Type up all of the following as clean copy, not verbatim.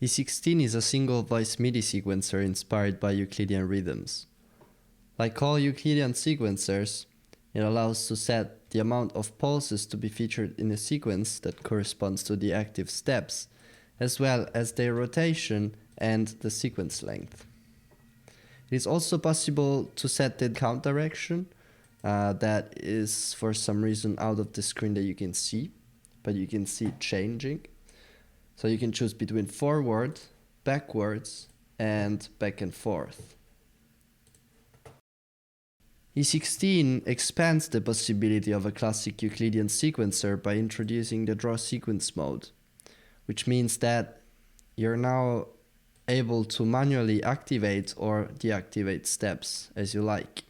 E16 is a single voice MIDI sequencer inspired by Euclidean rhythms. Like all Euclidean sequencers, it allows to set the amount of pulses to be featured in a sequence that corresponds to the active steps, as well as their rotation and the sequence length. It is also possible to set the count direction that is for some reason out of the screen that you can see, but you can see it changing. So you can choose between forward, backwards, and back and forth. E16 expands the possibility of a classic Euclidean sequencer by introducing the draw sequence mode, which means that you're now able to manually activate or deactivate steps as you like.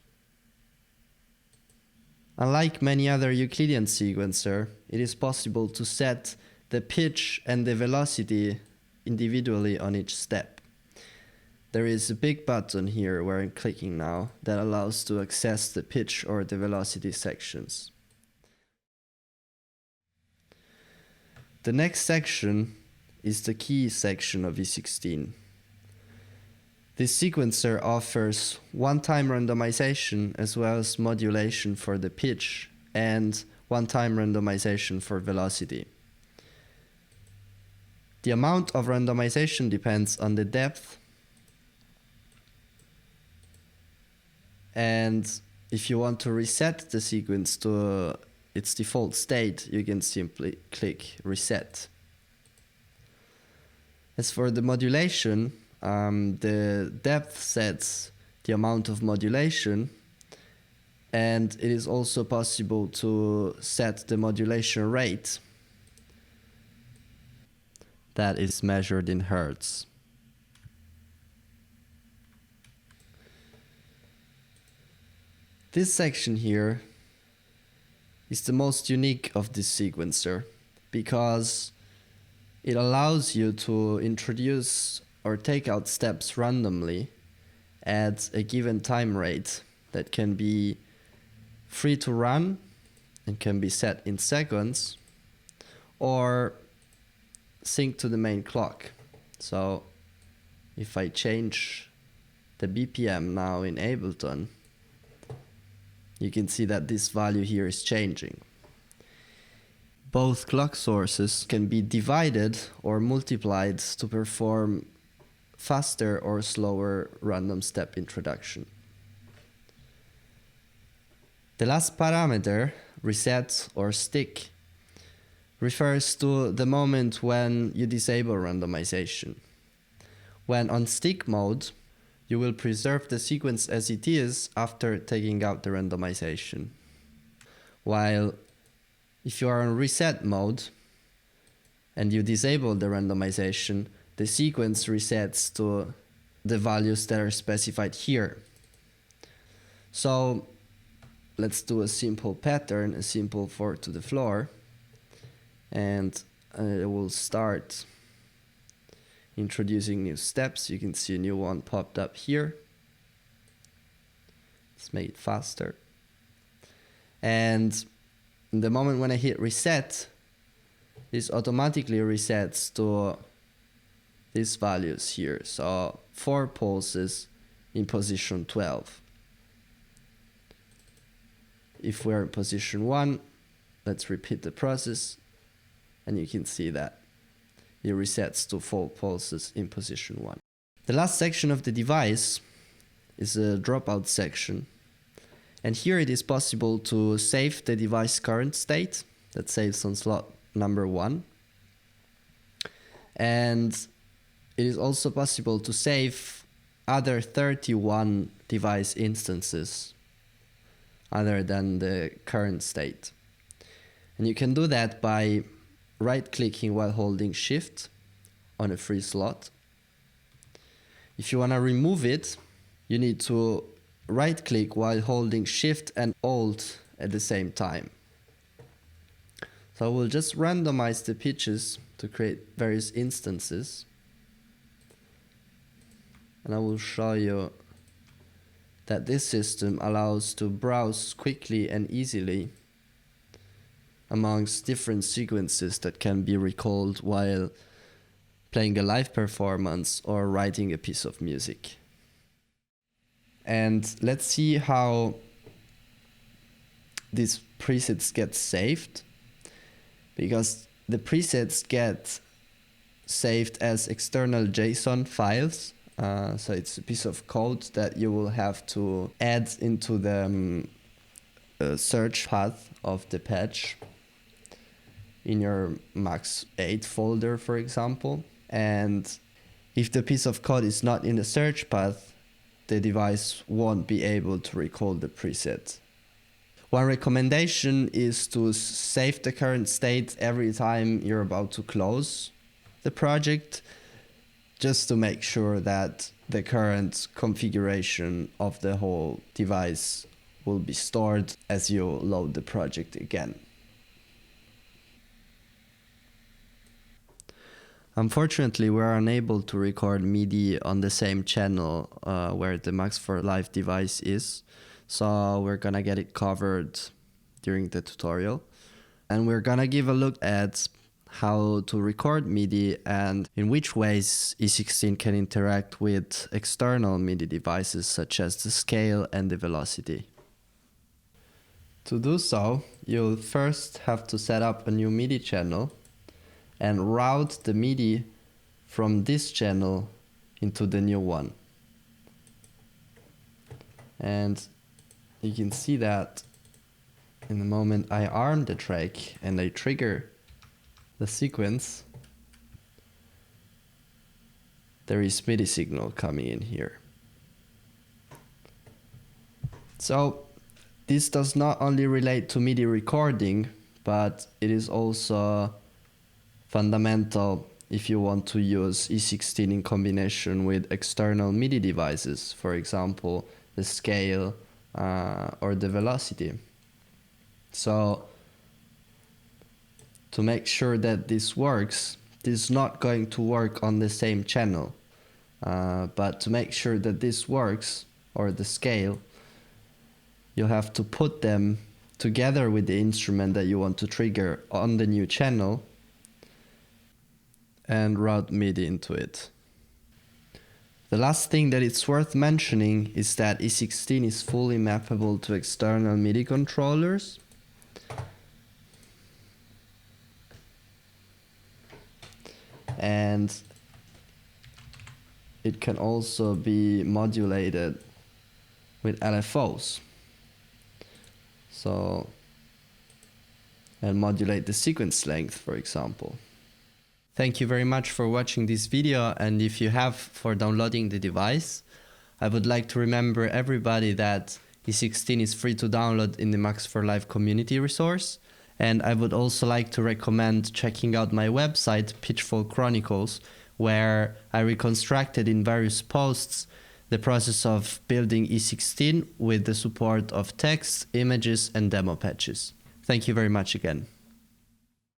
Unlike many other Euclidean sequencer, it is possible to set the pitch and the velocity individually on each step. There is a big button here where I'm clicking now that allows to access the pitch or the velocity sections. The next section is the key section of E16. This sequencer offers one-time randomization as well as modulation for the pitch and one-time randomization for velocity. The amount of randomization depends on the depth, and if you want to reset the sequence to its default state, you can simply click reset. As for the modulation, the depth sets the amount of modulation, and it is also possible to set the modulation rate that is measured in hertz. This section here is the most unique of this sequencer because it allows you to introduce or take out steps randomly at a given time rate that can be free to run and can be set in seconds or sync to the main clock. So if I change the BPM now in Ableton, you can see that this value here is changing. Both clock sources can be divided or multiplied to perform faster or slower random step introduction. The last parameter, reset or stick, refers to the moment when you disable randomization. When on stick mode, you will preserve the sequence as it is after taking out the randomization. While if you are on reset mode and you disable the randomization, the sequence resets to the values that are specified here. So let's do a simple pattern, a simple 4 to the floor, and I will start introducing new steps. You can see a new one popped up here. Let's make it faster. And in the moment when I hit reset, this automatically resets to these values here. So 4 pulses in position 12. If we're in position 1, let's repeat the process, and you can see that it resets to 4 pulses in position 1. The last section of the device is a dropout section. And here it is possible to save the device current state that saves on slot number 1. And it is also possible to save other 31 device instances other than the current state. And you can do that by right-clicking while holding Shift on a free slot. If you want to remove it, you need to right-click while holding Shift and Alt at the same time. So I will just randomize the pitches to create various instances. And I will show you that this system allows to browse quickly and easily amongst different sequences that can be recalled while playing a live performance, or writing a piece of music. And let's see how these presets get saved, because the presets get saved as external JSON files. So it's a piece of code that you will have to add into the search path of the patch in your Max8 folder, for example. And if the piece of code is not in the search path, the device won't be able to recall the preset. One recommendation is to save the current state every time you're about to close the project, just to make sure that the current configuration of the whole device will be stored as you load the project again. Unfortunately, we're unable to record MIDI on the same channel where the Max4Live device is, so we're gonna get it covered during the tutorial. And we're gonna give a look at how to record MIDI and in which ways E16 can interact with external MIDI devices such as the scale and the velocity. To do so, you'll first have to set up a new MIDI channel and route the MIDI from this channel into the new one. And you can see that in the moment I arm the track and I trigger the sequence, there is MIDI signal coming in here. So this does not only relate to MIDI recording, but it is also fundamental if you want to use E16 in combination with external MIDI devices, for example, the scale or the velocity. So to make sure that this works, this is not going to work on the same channel, but to make sure that this works, or the scale, you have to put them together with the instrument that you want to trigger on the new channel and route MIDI into it. The last thing that it's worth mentioning is that E16 is fully mappable to external MIDI controllers. And it can also be modulated with LFOs. So, and modulate the sequence length, for example. Thank you very much for watching this video, and if you have for downloading the device, I would like to remember everybody that E16 is free to download in the Max4Live community resource, and I would also like to recommend checking out my website, Pitchfork Chronicles, where I reconstructed in various posts the process of building E16 with the support of text, images, and demo patches. Thank you very much again.